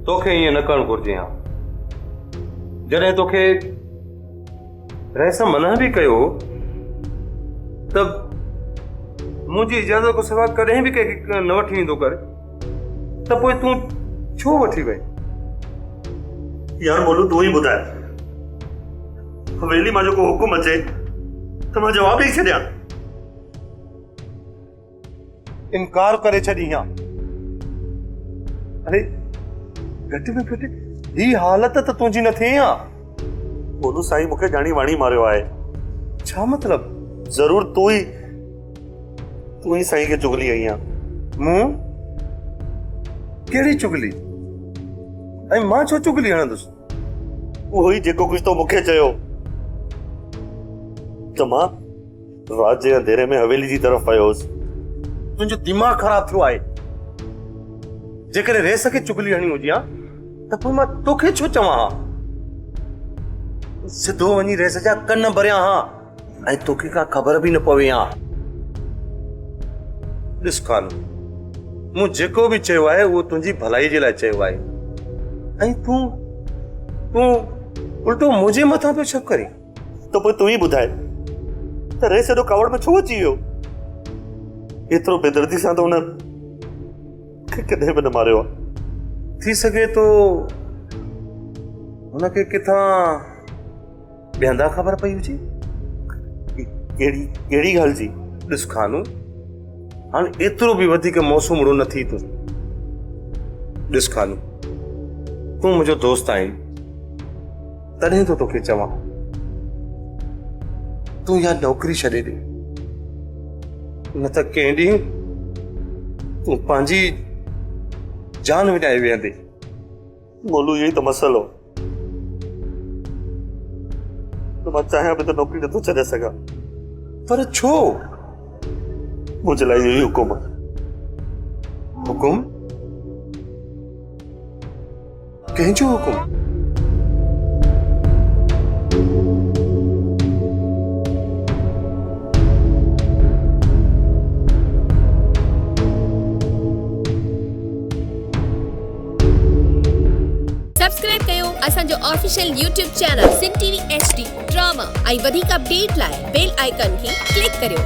तोखे ईअं न करणु घुरिजे हा। जॾहिं तोखे रहिस मना बि कयो त मुंहिंजी इजाज़त खां सवाइ कॾहिं बि कंहिंखे न वठी ईंदो कर, त पोइ तूं छो वठी वई? यार बोलू तू ही ॿुधाए, हवेली मां जेको हुकुम अचे त मां जवाब ॾेई छॾियां? इनकार करे छॾी हा। अरे घटि में घटि ही हालत त तुंहिंजी न थिए हा। बोलू साईं मूंखे ॼाणी वाणी मारियो आहे। छा मतलब? जरूर तू ही साईं खे चुगली आई आहे। मूं कहिड़ी चुगली? ऐं मां छो चुगली हणंदुसि? उहो ई जेको कुझु तो मूंखे चयो त मां रात जे अंधेरे में हवेली जी तरफ़ वियो हुउसि। तुंहिंजो दिमाग़ ख़राब थियो आहे। जेकॾहिं रेस खे चुगली हणी हुजे हा त पोइ मां तोखे छो चवां हा? सिधो वञी रेस जा कन भरिया हा ऐं तोखे का ख़बर बि न पवे हा। ॾिस कानू, मूं जेको बि चयो आहे उहो तुंहिंजी भलाई जे लाइ चयो आहे, ऐं तूं उल्टो मुंहिंजे मथां पियो शक करीं। त पोइ तू ही ॿुधाए त रेस एॾो कावड़ में छो अची वियो? एतिरो बेदर्दी सां त हुन कॾहिं बि न मारियो आहे। थी सघे तो हुनखे किथां ॿियंदा ख़बर पई हुजे। कहिड़ी ॻाल्हि जी? ॾिस खानू, हाणे एतिरो बि वधीक मौसूमड़ो न थी तूं। ॾिस खानू, तूं मुंहिंजो दोस्त आहीं, तॾहिं तो तोखे चवां तूं या नौकरी छॾे ॾे, न त कंहिं ॾींहुं तूं पंहिंजी जान विञाए वेहंदे। बोलू यही तो मसलो, तो मां चाहियां बि त नौकरी नथो छॾे सघां। पर छो? मुंहिंजे लाइ इहो ई हुकुम आहे। हुकुम? कंहिंजो हुकुम? सब्सक्राइब कयो असांजो official YouTube channel Sindh TV HD drama ऐं वधीक अपडेट लाइ बेल आइकन खे क्लिक करियो।